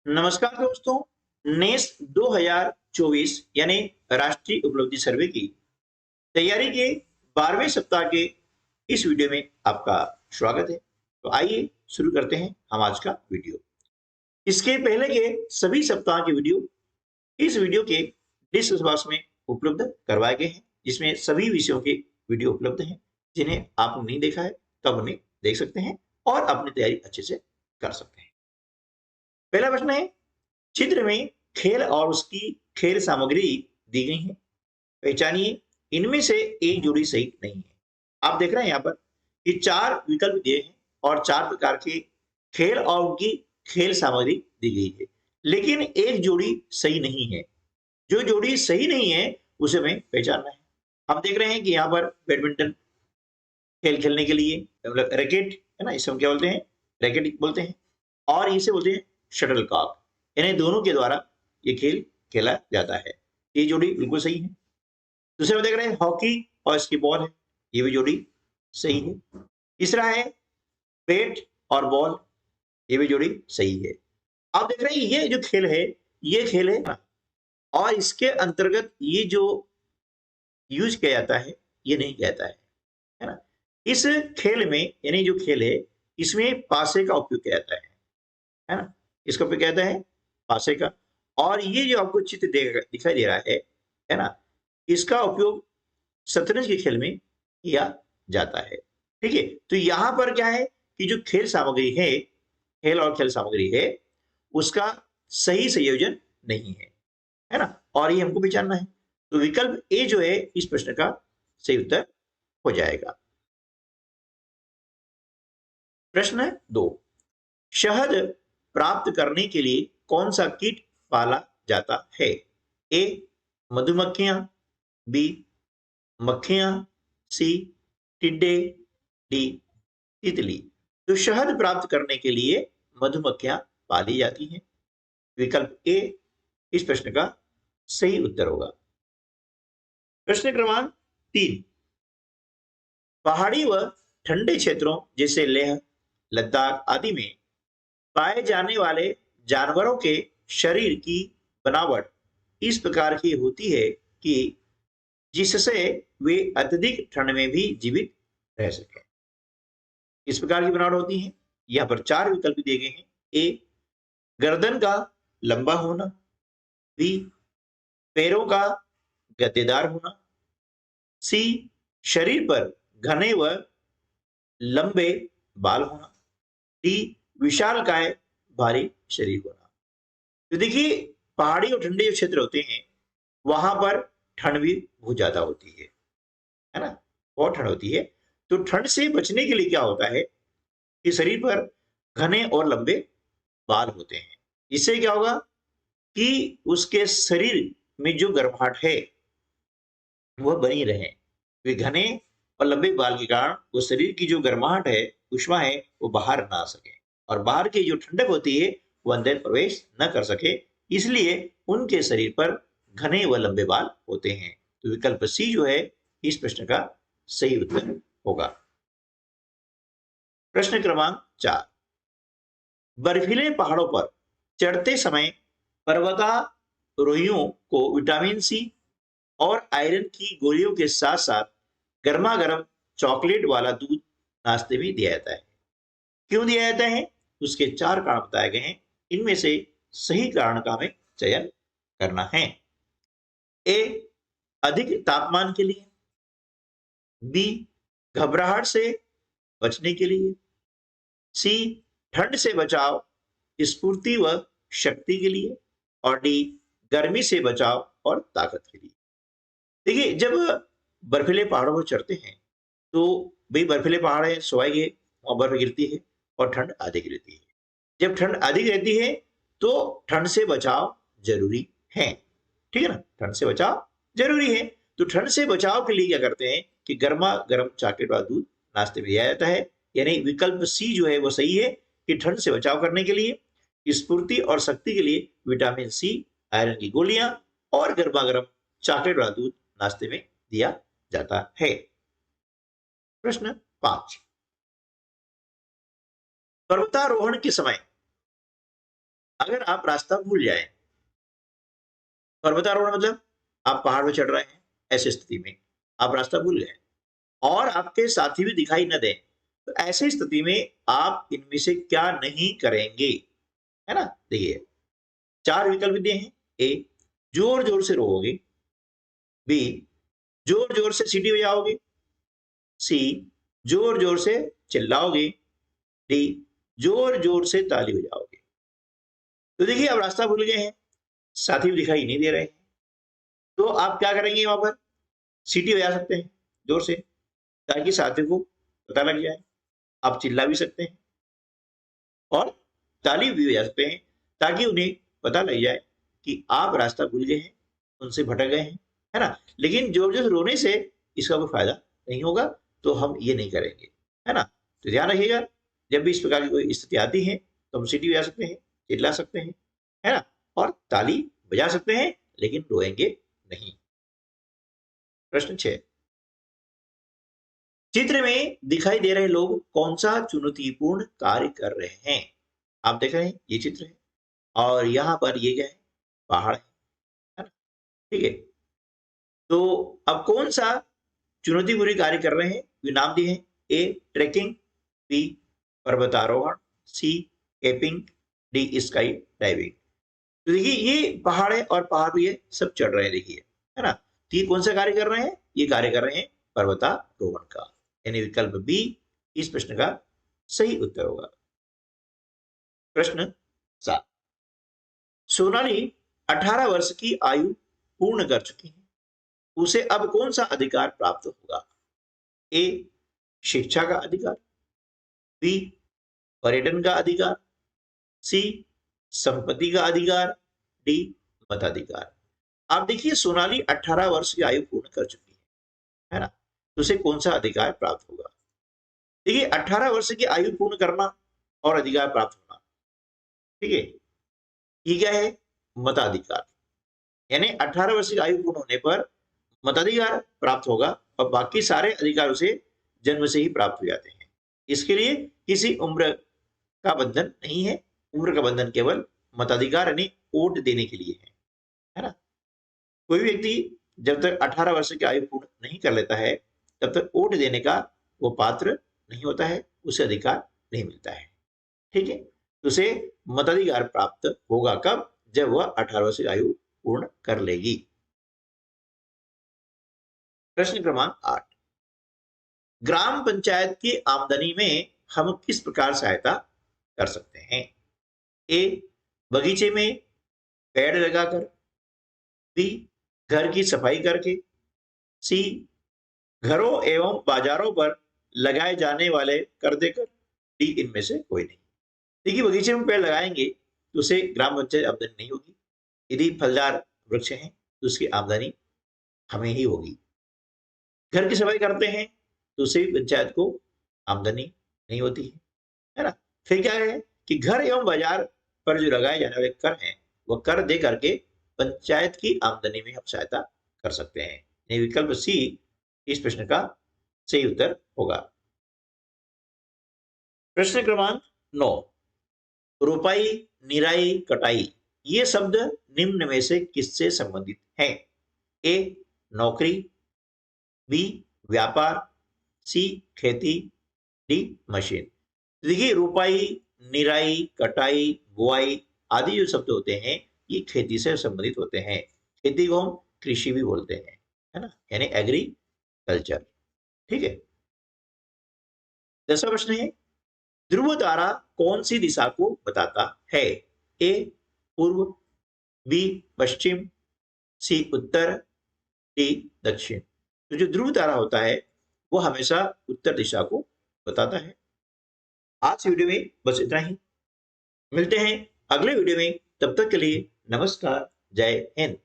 नमस्कार दोस्तों। नेस्ट 2024 यानी राष्ट्रीय उपलब्धि सर्वे की तैयारी के 12वें सप्ताह के इस वीडियो में आपका स्वागत है। तो आइए शुरू करते हैं हम आज का वीडियो। इसके पहले के सभी सप्ताह के वीडियो इस वीडियो के डिस्क्रिप्शन बॉक्स में उपलब्ध करवाए गए हैं, जिसमें सभी विषयों के वीडियो उपलब्ध हैं। जिन्हें आपने नहीं देखा है तब उन्हें देख सकते हैं और अपनी तैयारी अच्छे से कर सकते हैं। पहला प्रश्न है, चित्र में खेल और उसकी खेल सामग्री दी गई है। पहचानिए इनमें से एक जोड़ी सही नहीं है। आप देख रहे हैं यहाँ पर कि चार विकल्प दिए हैं और चार प्रकार के खेल और उनकी खेल सामग्री दी गई है, लेकिन एक जोड़ी सही नहीं है। जो जोड़ी सही नहीं है उसे हमें पहचानना है। हम देख रहे हैं कि यहाँ पर बैडमिंटन खेल खेलने के लिए मतलब रैकेट है ना, इसे हम क्या बोलते हैं, रैकेट बोलते हैं, और इसे बोलते हैं शटल कॉक। इन्हें दोनों के द्वारा ये खेल खेला जाता है। ये जोड़ी बिल्कुल सही है। दूसरे में देख रहे हैं हॉकी और इसकी बॉल है, ये भी जोड़ी सही है। तीसरा है बैट और बॉल, ये भी जोड़ी सही है। आप देख रहे हैं ये जो खेल है, ये खेल है ना, और इसके अंतर्गत ये जो यूज किया जाता है ये नहीं किया जाता है ना। इस खेल में यानी जो खेल है इसमें पासे का उपयोग किया जाता है ना। इसका उपयोग किया जाता है पासे का। और ये जो आपको चित्र दिखाई दे रहा है ना, इसका उपयोग शतरंज के खेल में किया जाता है। ठीक है, तो यहां पर क्या है कि जो खेल सामग्री है, खेल और खेल सामग्री है, उसका सही संयोजन नहीं है ना, और ये हमको पहचानना है। तो विकल्प ए जो है इस प्रश्न का सही उत्तर हो जाएगा। प्रश्न 2, शहद प्राप्त करने के लिए कौन सा कीट पाला जाता है? ए मधुमक्खियां, बी मक्खियां, सी टिड्डे, डी तितली। तो शहद प्राप्त करने के लिए मधुमक्खियां पाली जाती हैं। विकल्प ए इस प्रश्न का सही उत्तर होगा। प्रश्न क्रमांक 3, पहाड़ी व ठंडे क्षेत्रों जैसे लेह, लद्दाख आदि में पाए जाने वाले जानवरों के शरीर की बनावट इस प्रकार की होती है कि जिससे वे अत्यधिक ठंड में भी जीवित रह सके। इस प्रकार की बनावट होती है। यहाँ पर चार विकल्प दिए गए हैं। ए गर्दन का लंबा होना, बी पैरों का गद्देदार होना, सी शरीर पर घने व लंबे बाल होना, डी विशालकाय भारी शरीर होना। तो देखिए, पहाड़ी और ठंडे जो क्षेत्र होते हैं वहां पर ठंड भी बहुत ज्यादा होती है ना, बहुत ठंड होती है। तो ठंड से बचने के लिए क्या होता है कि शरीर पर घने और लंबे बाल होते हैं। इससे क्या होगा कि उसके शरीर में जो गर्माहट है वह बनी रहे। वे घने और लंबे बाल के कारण वो शरीर की जो गर्माहट है, ऊष्मा है, वो बाहर ना आ सके, और बाहर की जो ठंडक होती है वो अंदर प्रवेश न कर सके। इसलिए उनके शरीर पर घने व लंबे बाल होते हैं। तो विकल्प सी जो है इस प्रश्न का सही उत्तर होगा। प्रश्न क्रमांक 4, बर्फीले पहाड़ों पर चढ़ते समय पर्वतारोहियों को विटामिन सी और आयरन की गोलियों के साथ साथ गर्मा गर्म चॉकलेट वाला दूध नाश्ते में दिया जाता है। क्यों दिया जाता है? उसके चार कारण बताए गए हैं। इनमें से सही कारण का हमें चयन करना है। ए अधिक तापमान के लिए, बी घबराहट से बचने के लिए, सी ठंड से बचाव स्फूर्ति व शक्ति के लिए, और डी गर्मी से बचाव और ताकत के लिए। देखिए, जब बर्फीले पहाड़ों पर चढ़ते हैं तो भाई बर्फीले पहाड़ है, स्वाभाविक है, वहां बर्फ गिरती है और ठंड अधिक रहती है। जब ठंड अधिक रहती है तो ठंड से बचाव जरूरी है। ठीक है ना, ठंड से बचाव जरूरी है। तो ठंड से बचाव के लिए क्या करते हैं कि गर्मा गर्म चॉकलेट वाला दूध नाश्ते में दिया जाता है। यानी विकल्प सी जो है वो सही है कि ठंड से बचाव करने के लिए, स्फूर्ति और शक्ति के लिए विटामिन सी, आयरन की गोलियां और गर्मा गर्म चॉकलेट वाला दूध नाश्ते में दिया जाता है। प्रश्न 5, पर्वतारोहण के समय अगर आप रास्ता भूल जाएं, पर्वतारोहण मतलब आप पहाड़ पर चढ़ रहे हैं, ऐसी स्थिति में आप रास्ता भूल गए और आपके साथी भी दिखाई न दें, तो ऐसी स्थिति में आप इनमें से क्या नहीं करेंगे, है ना? देखिए 4 विकल्प दिए हैं। ए, जोर-जोर से रोओगे। बी, जोर-जोर से सीटी बजाओगे। सी, जोर-जोर से चिल्लाओगे। डी, जोर-जोर से ताली बजाओगे। तो देखिए अब रास्ता भूल गए हैं, साथी भी दिखाई नहीं दे रहे हैं, तो आप क्या करेंगे वहां पर? सीटी बजा सकते हैं जोर से, ताकि साथी को पता लग जाए। आप चिल्ला भी सकते हैं और ताली भी बजा सकते हैं, ताकि उन्हें पता लग जाए कि आप रास्ता भूल गए हैं, उनसे भटक गए हैं, है ना? लेकिन जोर-जोर से रोने से इसका कोई फायदा नहीं होगा, तो हम ये नहीं करेंगे, है ना? तो ध्यान रखिएगा, जब भी इस प्रकार की कोई स्थिति आती है, तो हम सीटी बजा सकते हैं, चिल्ला सकते हैं, है ना? और ताली बजा सकते हैं, लेकिन रोएंगे नहीं। प्रश्न 6, चित्र में दिखाई दे रहे लोग कौन सा चुनौतीपूर्ण कार्य कर रहे हैं? आप देख रहे हैं ये चित्र है और यहाँ पर ये क्या है? पहाड़ है ना? ठीक है। तो अब कौन सा चुनौतीपूर्ण कार्य कर रहे हैं? ये नाम दिए हैं। ए ट्रेकिंग, बी पर्वतारोहण, सी कैपिंग, डी स्काई डाइविंग। तो देखिए ये पहाड़ है और पहाड़ पे ये सब चढ़ रहे हैं, देखिए, है ना? तो ये कौन सा कार्य कर रहे हैं? ये कार्य कर रहे हैं पर्वतारोहण का, यानी विकल्प बी इस प्रश्न का सही उत्तर होगा। प्रश्न 7, सोनाली 18 वर्ष की आयु पूर्ण कर चुकी है, उसे अब कौन सा अधिकार प्राप्त होगा? ए शिक्षा का अधिकार, बी पर्यटन का अधिकार, सी संपत्ति का अधिकार, डी मताधिकार। आप देखिए सोनाली 18 वर्ष की आयु पूर्ण कर चुकी है ना? तो उसे कौन सा अधिकार प्राप्त होगा? देखिए 18 वर्ष की आयु पूर्ण करना और अधिकार प्राप्त होना, ठीक है, ये क्या है? मताधिकार। यानी 18 वर्ष की आयु पूर्ण होने पर मताधिकार प्राप्त होगा और बाकी सारे अधिकार उसे जन्म से ही प्राप्त हो जाते हैं। इसके लिए किसी उम्र का बंधन नहीं है, उम्र का बंधन केवल मताधिकार यानी वोट देने के लिए है ना? कोई भी व्यक्ति जब तक 18 वर्ष की आयु पूर्ण नहीं कर लेता है, तब तक वोट देने का वो पात्र नहीं होता है, उसे अधिकार नहीं मिलता है, ठीक है? तो उसे मताधिकार प्राप्त होगा कब? जब वह 18 वर्ष की आयु पूर्ण कर लेगी। प्रश्न क्रमांक 8, ग्राम पंचायत की आमदनी में हम किस प्रकार सहायता कर सकते हैं? ए बगीचे में पेड़ लगाकर, बी घर की सफाई करके, सी घरों एवं बाजारों पर लगाए जाने वाले कर देकर, डी इनमें से कोई नहीं। देखिए बगीचे में पेड़ लगाएंगे तो उसे ग्राम पंचायत आमदनी नहीं होगी, यदि फलदार वृक्ष हैं तो उसकी आमदनी हमें ही होगी। घर की सफाई करते हैं तो उसे भी पंचायत को आमदनी नहीं होती है ना? फिर क्या है कि घर एवं बाजार पर जो लगाए जाने वाले कर हैं, वह कर दे करके पंचायत की आमदनी में हम सहायता कर सकते हैं। नहीं, विकल्प सी इस प्रश्न का सही उत्तर होगा। प्रश्न क्रमांक 9, रोपाई, निराई, कटाई ये शब्द निम्न में से किससे संबंधित हैं? ए नौकरी, बी व्यापार, सी खेती, डी मशीन। देखिए रोपाई, निराई, कटाई, बुआई आदि जो शब्द होते हैं ये खेती से संबंधित होते हैं। खेती को हम कृषि भी बोलते हैं, है ना? यानी एग्रीकल्चर, ठीक है। 10वां प्रश्न है, ध्रुव तारा कौन सी दिशा को बताता है? ए पूर्व, बी पश्चिम, सी उत्तर, डी दक्षिण। तो जो ध्रुव तारा होता है वो हमेशा उत्तर दिशा को बताता है। आज वीडियो में बस इतना ही, मिलते हैं अगले वीडियो में, तब तक के लिए नमस्कार, जय हिंद।